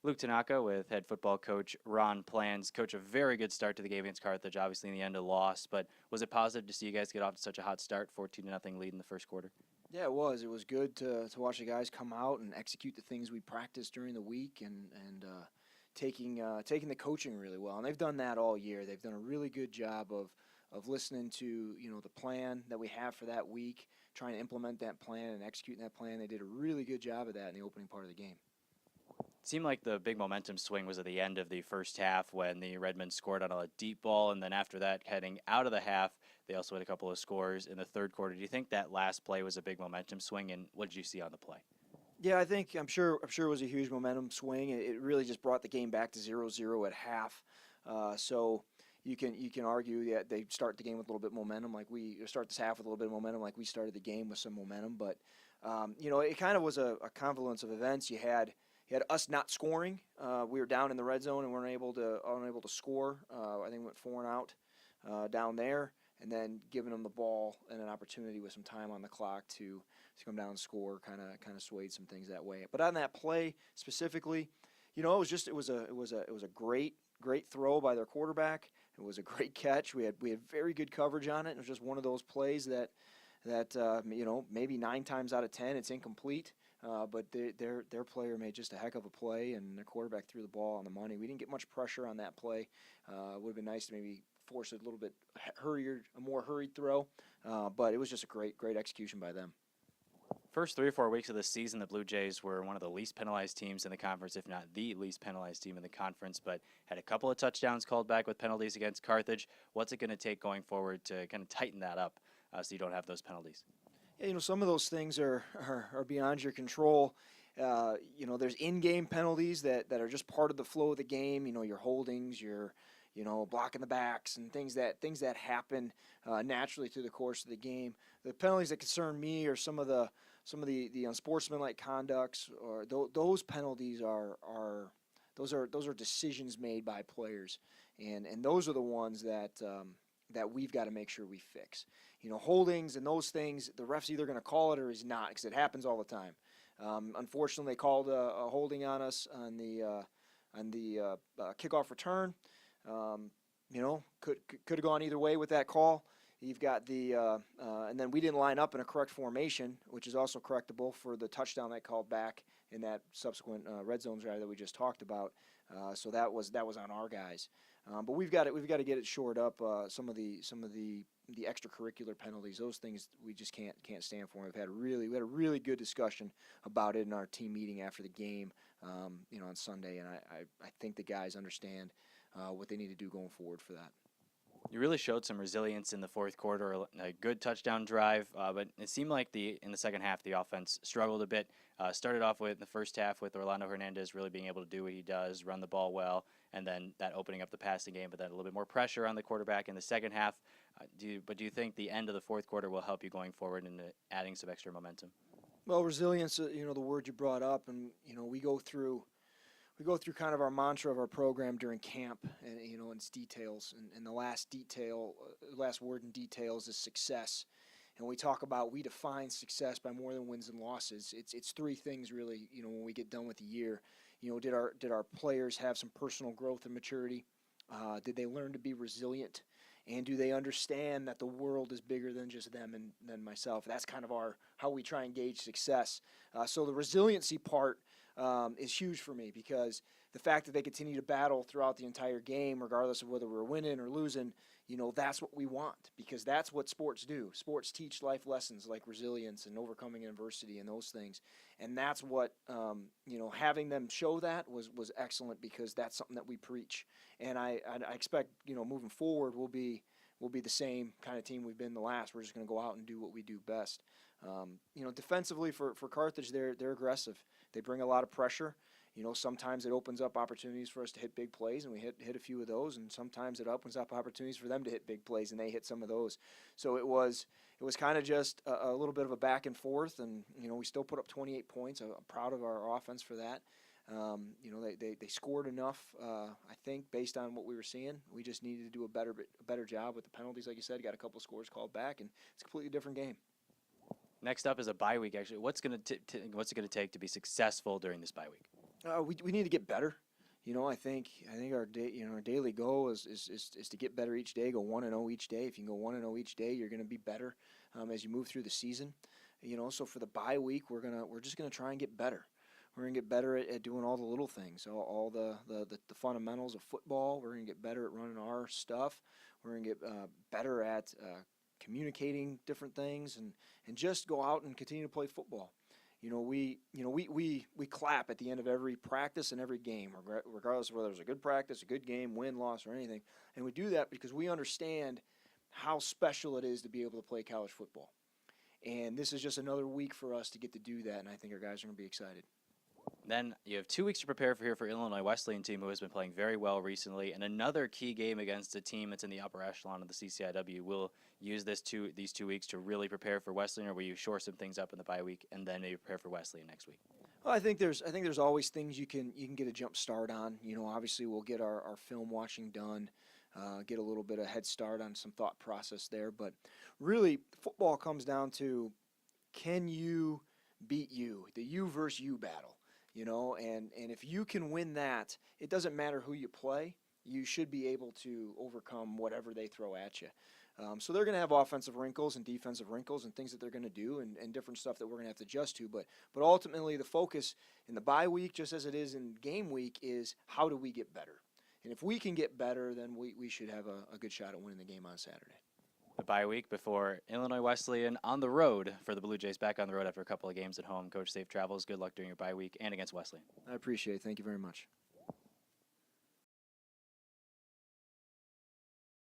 Luke Tanaka with head football coach Ron Planz. Coach, a very good start to the game against Carthage. Obviously, in the end, a loss, but was it positive to see you guys get off to such a hot start, 14-0 lead in the first quarter? Yeah, it was. It was good to watch the guys come out and execute the things we practiced during the week and taking the coaching really well. And they've done that all year. They've done a really good job of listening to the plan that we have for that week, trying to implement that plan and executing that plan. They did a really good job of that in the opening part of the game. It seemed like the big momentum swing was at the end of the first half when the Redmen scored on a deep ball, and then after that, heading out of the half, they also had a couple of scores in the third quarter. Do you think that last play was a big momentum swing, and what did you see on the play? Yeah, I'm sure it was a huge momentum swing. It really just brought the game back to 0-0 at half. So you can argue that they start the game with a little bit of momentum, like we start this half with a little bit of momentum, like we started the game with some momentum. But it kind of was a confluence of events. You had us not scoring. We were down in the red zone and weren't unable to score. I think we went 4 and out down there, and then giving them the ball and an opportunity with some time on the clock to come down and score kind of swayed some things that way. But on that play specifically, it was a great throw by their quarterback. It was a great catch. We had very good coverage on it. It was just one of those plays that maybe 9 times out of 10 it's incomplete. But their player made just a heck of a play, and their quarterback threw the ball on the money. We didn't get much pressure on that play. It would have been nice to maybe force a little bit a more hurried throw. But it was just a great execution by them. First 3 or 4 weeks of the season, the Blue Jays were one of the least penalized teams in the conference, if not the least penalized team in the conference, but had a couple of touchdowns called back with penalties against Carthage. What's it going to take going forward to kind of tighten that up so you don't have those penalties? Yeah, some of those things are beyond your control. There's in-game penalties that are just part of the flow of the game. Your holdings, your blocking the backs, and things that happen naturally through the course of the game. The penalties that concern me are some of the unsportsmanlike conducts, or those penalties are decisions made by players, and those are the ones that we've got to make sure we fix. Holdings and those things, the ref's either going to call it or he's not, because it happens all the time. Unfortunately, they called a holding on us on the kickoff return. Could have gone either way with that call. You've got and then we didn't line up in a correct formation, which is also correctable for the touchdown that called back in that subsequent red zone drive that we just talked about. So that was on our guys. But we've got to get it shored up. Some of the extracurricular penalties, those things we just can't stand for. We had a really good discussion about it in our team meeting after the game, on Sunday, and I think the guys understand what they need to do going forward for that. You really showed some resilience in the fourth quarter, a good touchdown drive, but it seemed like in the second half the offense struggled a bit. Started off with the first half with Orlando Hernandez really being able to do what he does, run the ball well, and then that opening up the passing game, but then a little bit more pressure on the quarterback in the second half. Do you think the end of the fourth quarter will help you going forward in adding some extra momentum? Well, resilience, the word you brought up, and we go through kind of our mantra of our program during camp, and it's details, and the last word in details is success. And we talk about, we define success by more than wins and losses. It's 3 things really. When we get done with the year, did our players have some personal growth and maturity? Did they learn to be resilient? And do they understand that the world is bigger than just them and than myself? That's kind of how we try and gauge success. So the resiliency part is huge for me, because the fact that they continue to battle throughout the entire game, regardless of whether we're winning or losing, that's what we want, because that's what sports do. Sports teach life lessons like resilience and overcoming adversity and those things. And that's what, having them show that was excellent, because that's something that we preach. And I expect, moving forward, we'll be the same kind of team we've been the last. We're just going to go out and do what we do best. Defensively for Carthage, they're aggressive. They bring a lot of pressure. Sometimes it opens up opportunities for us to hit big plays, and we hit a few of those, and sometimes it opens up opportunities for them to hit big plays, and they hit some of those. So it was kind of just a little bit of a back and forth, and we still put up 28 points. I'm proud of our offense for that. They scored enough, I think, based on what we were seeing. We just needed to do a better job with the penalties. Like you said, got a couple of scores called back, and it's a completely different game. Next up is a bye week, actually. What's it going to take to be successful during this bye week? We need to get better. I think our our daily goal is to get better each day. Go 1-0 each day. If you can go 1-0 each day, you're going to be better as you move through the season. So for the bye week, we're just gonna try and get better. We're gonna get better at doing all the little things, all the fundamentals of football. We're gonna get better at running our stuff. We're gonna get better at communicating different things, and just go out and continue to play football. We clap at the end of every practice and every game, regardless of whether it's a good practice, a good game, win, loss, or anything. And we do that because we understand how special it is to be able to play college football. And this is just another week for us to get to do that, and I think our guys are going to be excited. Then you have 2 weeks to prepare for Illinois Wesleyan team, who has been playing very well recently, and another key game against a team that's in the upper echelon of the CCIW. Will use these 2 weeks to really prepare for Wesleyan, or will you shore some things up in the bye week and then maybe prepare for Wesleyan next week? Well, I think there's always things you can get a jump start on. Obviously we'll get our film watching done, get a little bit of head start on some thought process there. But really, football comes down to, can you beat you, the you versus you battle. And if you can win that, it doesn't matter who you play. You should be able to overcome whatever they throw at you. So they're going to have offensive wrinkles and defensive wrinkles and things that they're going to do and different stuff that we're going to have to adjust to. But ultimately, the focus in the bye week, just as it is in game week, is how do we get better? And if we can get better, then we should have a good shot at winning the game on Saturday. The bye week before Illinois Wesleyan on the road for the Blue Jays, back on the road after a couple of games at home. Coach, safe travels. Good luck during your bye week and against Wesleyan. I appreciate it. Thank you very much.